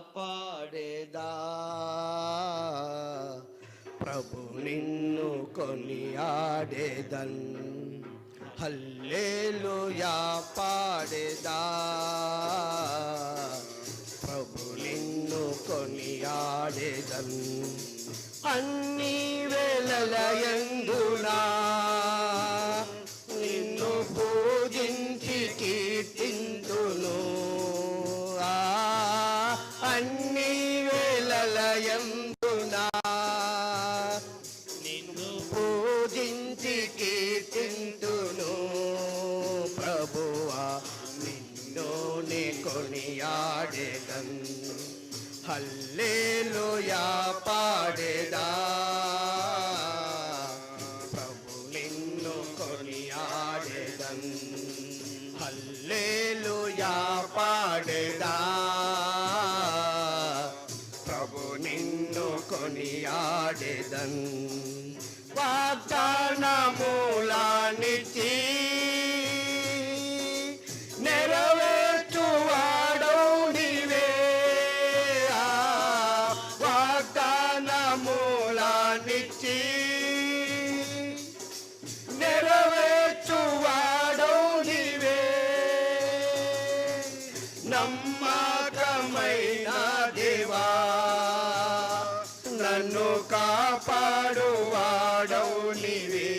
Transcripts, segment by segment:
పాడేదా ప్రభు నిన్ను కొనియాడేదన్ హల్లెలూయా పాడేదా ప్రభు నిన్ను కొనియాడేదన్ అన్ని వేళలయందునా నిన్ను పూజించి కీర్తింతును అన్ని వేళలయందునా నిన్ను పూజించి కీర్తింతును ప్రభువా నిన్నునే కొనియాడేదన్ హల్లెలూయా పాడేదా ప్రభు నిన్ను కొనియాడేదన్ హల్లెలూయా పాడేదా ప్రభు నిన్ను కొనియాడేదన్ వాగ్దానములనిచ్చి నెరవేర్చువాడవు నీవే వాగ్దానములనిచ్చి నెరవేర్చువాడవు నీవే నమ్మకమైన దేవా నన్ను కాపాడువాడవు నీవే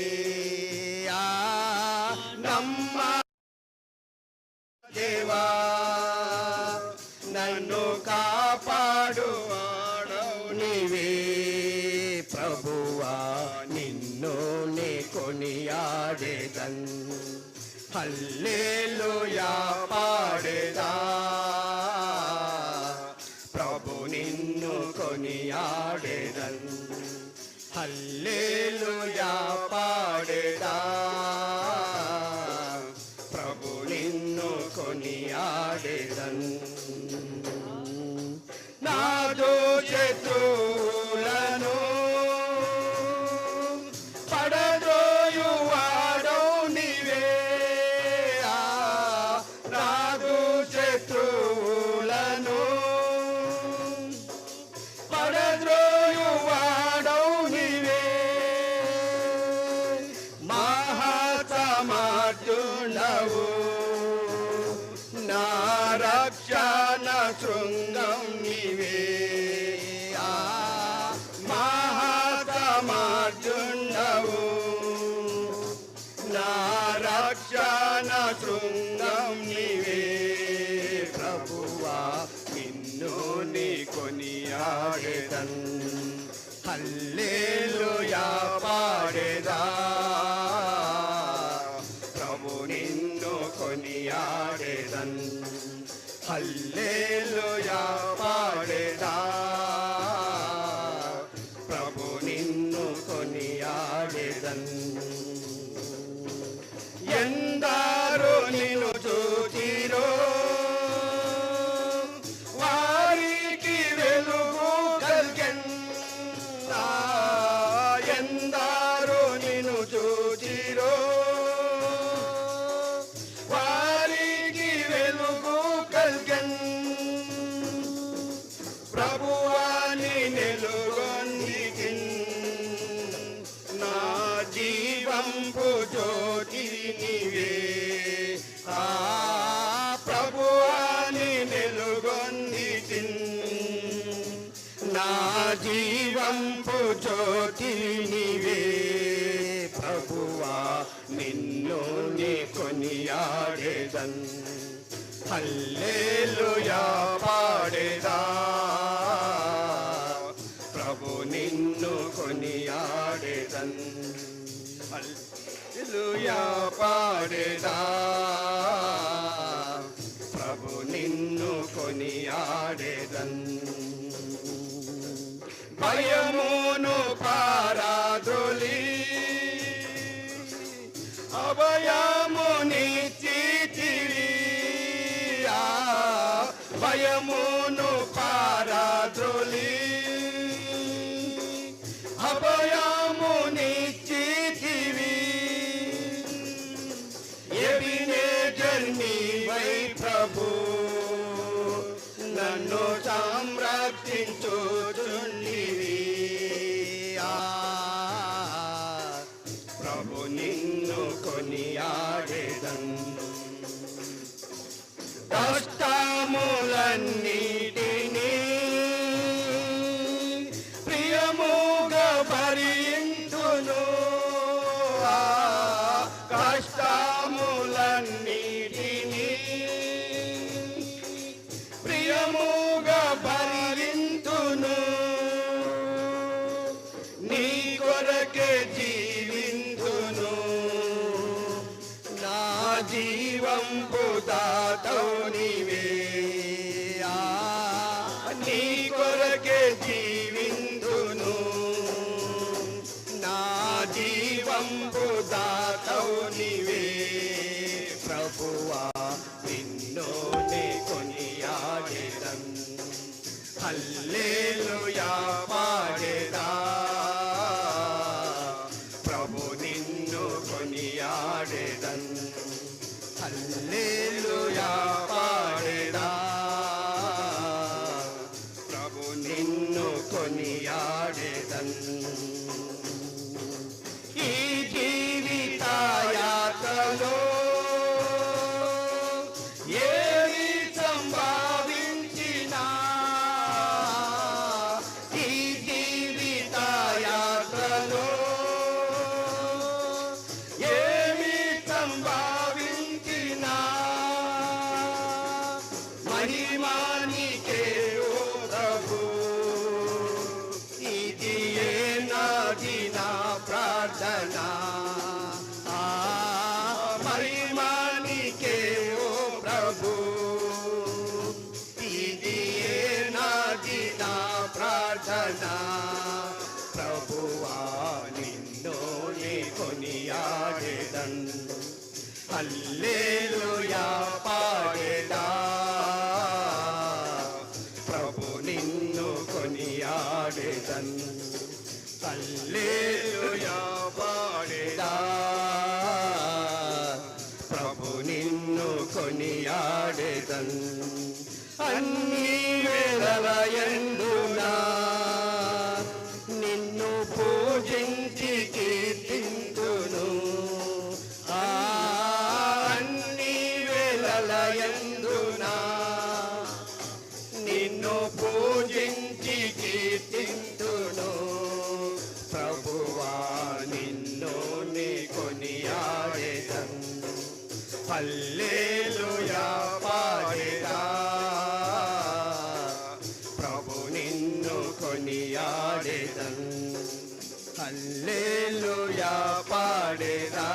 నమ్మ దేవా నన్ను కాపాడువాడవు నీవే ప్రభువా నిన్ను నే కొనియాడేదన్ హల్లెలూయా పాడేదా ప్రభు నిన్ను కొనియాడేదన్ హల్లెలూయా పాడేదా ప్రభు నిన్ను కొనియాడేదన్ నాదో శత్రువులను పడద్రోయువాడవు నీవే నాదో శత్రువులను పడద్రోయువాడవు నీవే మహాసమర్థుడవు నా రక్షణ శృంగం నీవే మహాసమర్థుడవు నా రక్షణ శృంగం నీవే ప్రభువా నిన్ను నీ కొనియాడేదన్ హల్లెలూయా పాడేదా ప్రభు నిన్ను కొనియాడేదన్ హల్లెలూయా పాడేదా ప్రభు నిన్ను కొనియాడేదన్ ఎందరో నిన్ను చూచిరో వారికి వెలుగు కల్గెన్ ఎందరో నిన్ను చూచిరో వారికి వెలుగు కల్గెన్ ప్రభువాని నెలుగొందితిన్ నా జీవంపు జ్యోతి నీవే ప్రభువాని నెలుగొందితిన్ నా జీవంపు జ్యోతి నీవే ప్రభువా నిన్ను నే కొనియాడేదన్ హల్లెలూయా పాడేదా ప్రభు నిన్ను కొనియాడేదన్ హల్లెలూయా పాడేదా ప్రభు నిన్ను కొనియాడేదన్ భయమును పారాద్రోలి అభయమునిచ్చితివి భయమును పారాద్రోలి అభయమునిచ్చితివి ఎబినేజర్ నీవై ప్రభు నన్ను చూచుండివి ప్రభు నిన్ను కొనియాడెదన్ కష్టములన్నిటినీ ప్రియముగా భరింతును కష్టములన్నిటినీ ప్రియముగా భరింతును నీ కొరకే జీవింతును నా జీవంబు దాతవు నీవే నీ కొరకే జీవింతును నా జీవంబు దాతవు నీవే ప్రభువా నిన్నునే కొనియాడెదన్ హల్లెలూయా పాడెదా ప్రభు నిన్ను కొనియాడెదన్ హల్లెలూయా పాడెదా ప్రభు నిన్ను కొనియాడెదన్ ఈ జీవిత యాత్రలో ఏమి సంభావించినా ఈ జీవిత యాత్రలో ఏమి సంభావించినా మహిమానికే ఓ ప్రభు ఇది నాది నా ప్రార్థన మహిమానికే ఓ ప్రభు ఇది నాది నా ప్రార్థన ప్రభువా నిన్నునే కొనియాడెదన్ హల్లెలూయా పాడెదా ప్రభు నిన్ను కొనియాడెదన్ హల్లెలూయా పాడెదా ప్రభు నిన్ను కొనియాడెదన్ అన్ని వేళలయందునా నిన్ను పూజించి కీర్తింతును అన్ని వేళలయందునా నిన్ను పూజించి కీర్తింతును ప్రభువా నిన్నునే కొనియాడెదన్ హల్లెలూయా పాడెదా ప్రభు నిన్ను కొనియాడెదన్ హల్లెలూయా పాడెదా